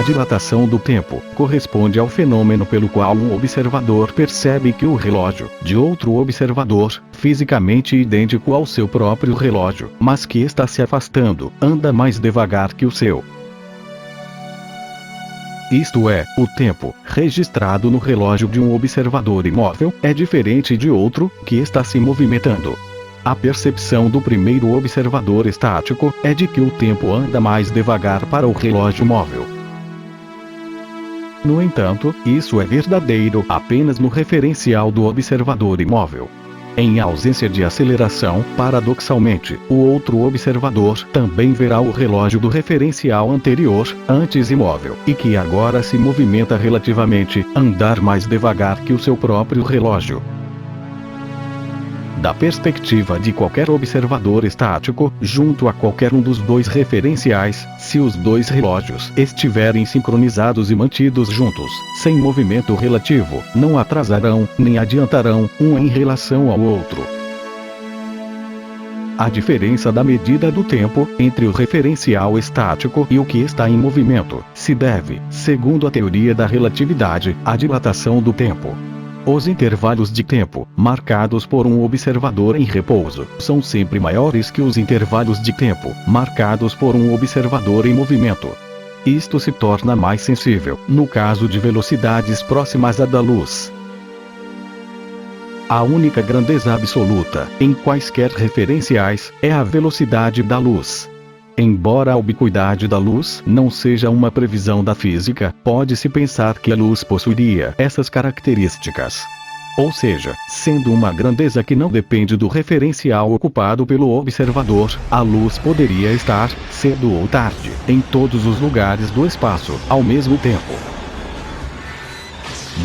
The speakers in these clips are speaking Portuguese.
A dilatação do tempo corresponde ao fenômeno pelo qual um observador percebe que o relógio de outro observador, fisicamente idêntico ao seu próprio relógio, mas que está se afastando, anda mais devagar que o seu. Isto é, o tempo registrado no relógio de um observador imóvel é diferente de outro que está se movimentando. A percepção do primeiro observador estático é de que o tempo anda mais devagar para o relógio móvel. No entanto, isso é verdadeiro apenas no referencial do observador imóvel. Em ausência de aceleração, paradoxalmente, o outro observador também verá o relógio do referencial anterior, antes imóvel, e que agora se movimenta relativamente, andar mais devagar que o seu próprio relógio. Da perspectiva de qualquer observador estático, junto a qualquer um dos dois referenciais, se os dois relógios estiverem sincronizados e mantidos juntos, sem movimento relativo, não atrasarão, nem adiantarão, um em relação ao outro. A diferença da medida do tempo, entre o referencial estático e o que está em movimento, se deve, segundo a teoria da relatividade, à dilatação do tempo. Os intervalos de tempo, marcados por um observador em repouso, são sempre maiores que os intervalos de tempo, marcados por um observador em movimento. Isto se torna mais sensível, no caso de velocidades próximas à da luz. A única grandeza absoluta, em quaisquer referenciais, é a velocidade da luz. Embora a ubiquidade da luz não seja uma previsão da física, pode-se pensar que a luz possuiria essas características. Ou seja, sendo uma grandeza que não depende do referencial ocupado pelo observador, a luz poderia estar, cedo ou tarde, em todos os lugares do espaço, ao mesmo tempo.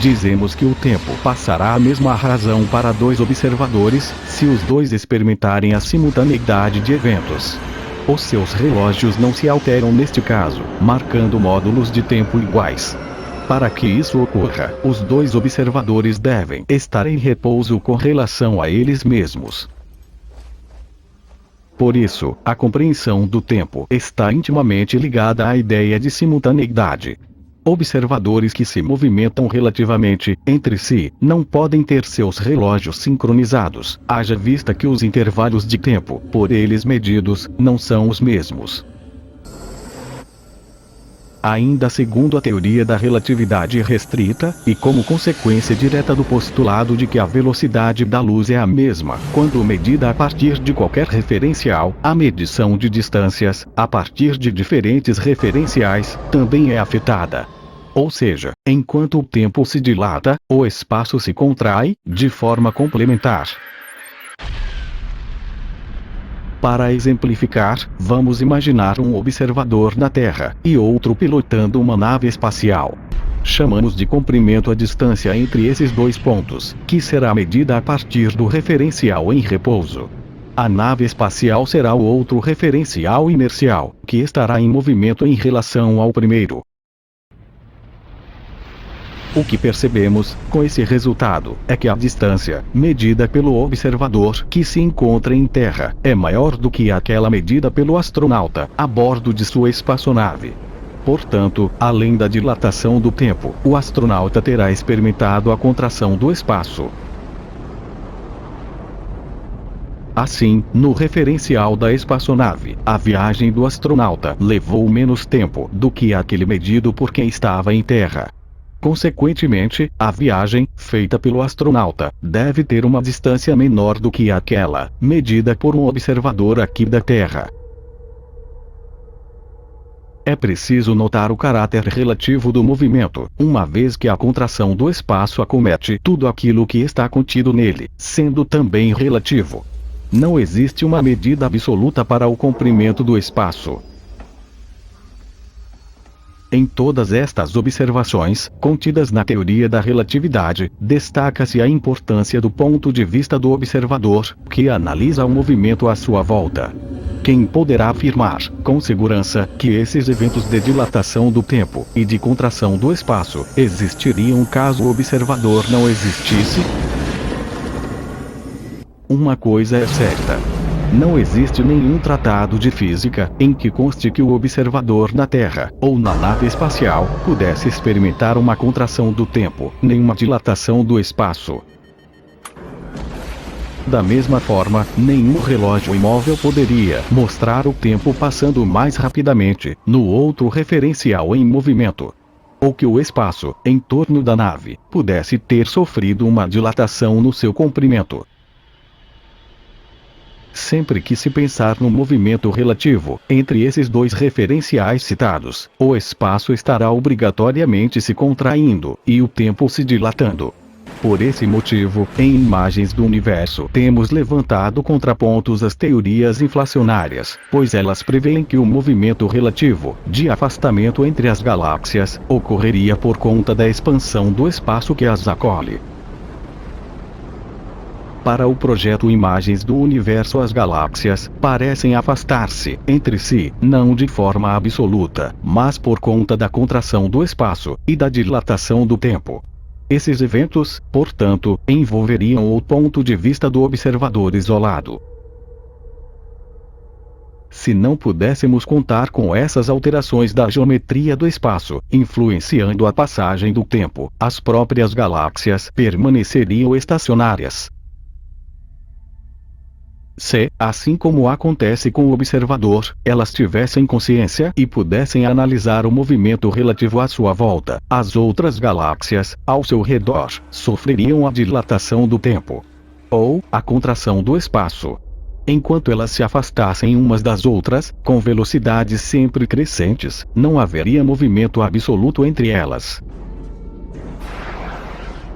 Dizemos que o tempo passará a mesma razão para dois observadores, se os dois experimentarem a simultaneidade de eventos. Os seus relógios não se alteram neste caso, marcando módulos de tempo iguais. Para que isso ocorra, os dois observadores devem estar em repouso com relação a eles mesmos. Por isso, a compreensão do tempo está intimamente ligada à ideia de simultaneidade. Observadores que se movimentam relativamente entre si não podem ter seus relógios sincronizados, haja vista que os intervalos de tempo, por eles medidos, não são os mesmos. Ainda segundo a teoria da relatividade restrita, e como consequência direta do postulado de que a velocidade da luz é a mesma quando medida a partir de qualquer referencial, a medição de distâncias, a partir de diferentes referenciais, também é afetada. Ou seja, enquanto o tempo se dilata, o espaço se contrai, de forma complementar. Para exemplificar, vamos imaginar um observador na Terra, e outro pilotando uma nave espacial. Chamamos de comprimento a distância entre esses dois pontos, que será medida a partir do referencial em repouso. A nave espacial será o outro referencial inercial, que estará em movimento em relação ao primeiro. O que percebemos, com esse resultado, é que a distância, medida pelo observador que se encontra em Terra, é maior do que aquela medida pelo astronauta, a bordo de sua espaçonave. Portanto, além da dilatação do tempo, o astronauta terá experimentado a contração do espaço. Assim, no referencial da espaçonave, a viagem do astronauta levou menos tempo do que aquele medido por quem estava em Terra. Consequentemente, a viagem, feita pelo astronauta, deve ter uma distância menor do que aquela, medida por um observador aqui da Terra. É preciso notar o caráter relativo do movimento, uma vez que a contração do espaço acomete tudo aquilo que está contido nele, sendo também relativo. Não existe uma medida absoluta para o comprimento do espaço. Em todas estas observações, contidas na teoria da relatividade, destaca-se a importância do ponto de vista do observador, que analisa o movimento à sua volta. Quem poderá afirmar, com segurança, que esses eventos de dilatação do tempo e de contração do espaço existiriam caso o observador não existisse? Uma coisa é certa. Não existe nenhum tratado de física em que conste que o observador na Terra, ou na nave espacial, pudesse experimentar uma contração do tempo, nem uma dilatação do espaço. Da mesma forma, nenhum relógio imóvel poderia mostrar o tempo passando mais rapidamente no outro referencial em movimento. Ou que o espaço em torno da nave pudesse ter sofrido uma dilatação no seu comprimento. Sempre que se pensar no movimento relativo entre esses dois referenciais citados, o espaço estará obrigatoriamente se contraindo e o tempo se dilatando. Por esse motivo, em Imagens do Universo temos levantado contrapontos às teorias inflacionárias, pois elas preveem que o movimento relativo de afastamento entre as galáxias ocorreria por conta da expansão do espaço que as acolhe. Para o projeto Imagens do Universo, as galáxias parecem afastar-se entre si, não de forma absoluta, mas por conta da contração do espaço e da dilatação do tempo. Esses eventos, portanto, envolveriam o ponto de vista do observador isolado. Se não pudéssemos contar com essas alterações da geometria do espaço, influenciando a passagem do tempo, as próprias galáxias permaneceriam estacionárias. Se, assim como acontece com o observador, elas tivessem consciência e pudessem analisar o movimento relativo à sua volta, as outras galáxias, ao seu redor, sofreriam a dilatação do tempo. Ou, a contração do espaço. Enquanto elas se afastassem umas das outras, com velocidades sempre crescentes, não haveria movimento absoluto entre elas.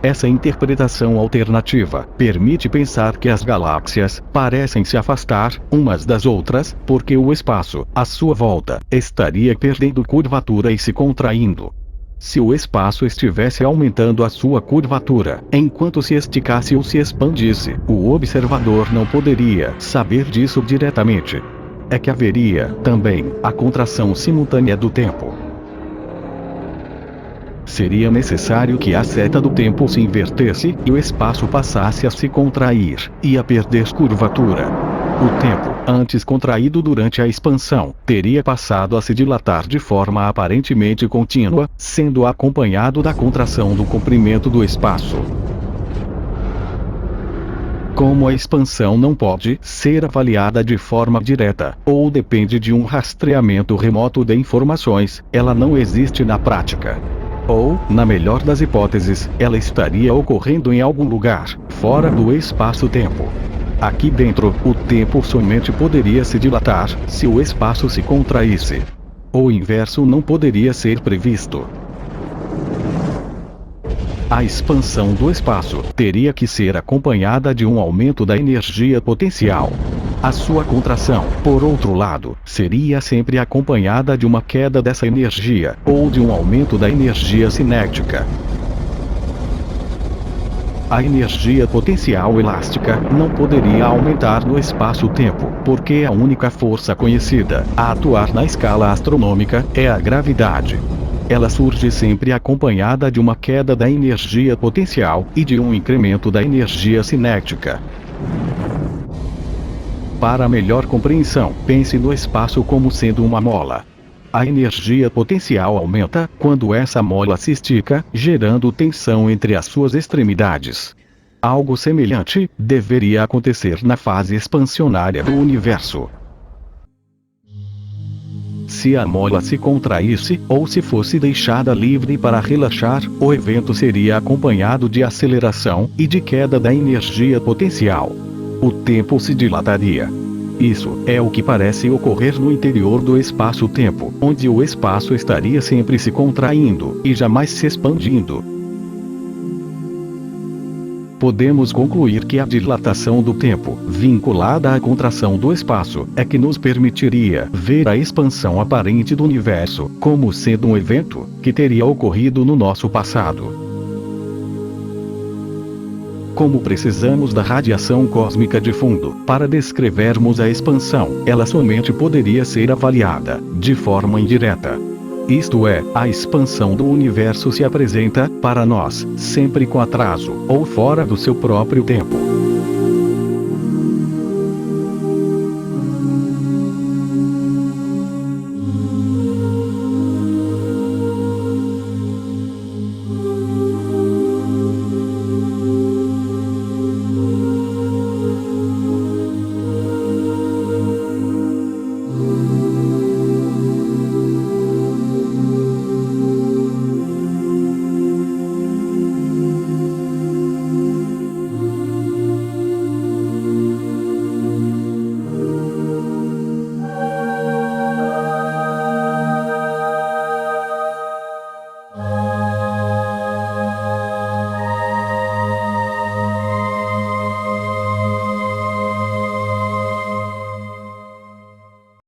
Essa interpretação alternativa permite pensar que as galáxias parecem se afastar umas das outras, porque o espaço, à sua volta, estaria perdendo curvatura e se contraindo. Se o espaço estivesse aumentando a sua curvatura, enquanto se esticasse ou se expandisse, o observador não poderia saber disso diretamente. É que haveria, também, a contração simultânea do tempo. Seria necessário que a seta do tempo se invertesse e o espaço passasse a se contrair e a perder curvatura. O tempo, antes contraído durante a expansão, teria passado a se dilatar de forma aparentemente contínua, sendo acompanhado da contração do comprimento do espaço. Como a expansão não pode ser avaliada de forma direta, ou depende de um rastreamento remoto de informações, ela não existe na prática. Ou, na melhor das hipóteses, ela estaria ocorrendo em algum lugar, fora do espaço-tempo. Aqui dentro, o tempo somente poderia se dilatar se o espaço se contraísse. O inverso não poderia ser previsto. A expansão do espaço teria que ser acompanhada de um aumento da energia potencial. A sua contração, por outro lado, seria sempre acompanhada de uma queda dessa energia, ou de um aumento da energia cinética. A energia potencial elástica não poderia aumentar no espaço-tempo, porque a única força conhecida a atuar na escala astronômica é a gravidade. Ela surge sempre acompanhada de uma queda da energia potencial e de um incremento da energia cinética. Para melhor compreensão, pense no espaço como sendo uma mola. A energia potencial aumenta quando essa mola se estica, gerando tensão entre as suas extremidades. Algo semelhante deveria acontecer na fase expansionária do universo. Se a mola se contraísse, ou se fosse deixada livre para relaxar, o evento seria acompanhado de aceleração e de queda da energia potencial. O tempo se dilataria. Isso é o que parece ocorrer no interior do espaço-tempo, onde o espaço estaria sempre se contraindo e jamais se expandindo. Podemos concluir que a dilatação do tempo, vinculada à contração do espaço, é que nos permitiria ver a expansão aparente do universo como sendo um evento que teria ocorrido no nosso passado. Como precisamos da radiação cósmica de fundo para descrevermos a expansão, ela somente poderia ser avaliada de forma indireta. Isto é, a expansão do universo se apresenta, para nós, sempre com atraso, ou fora do seu próprio tempo.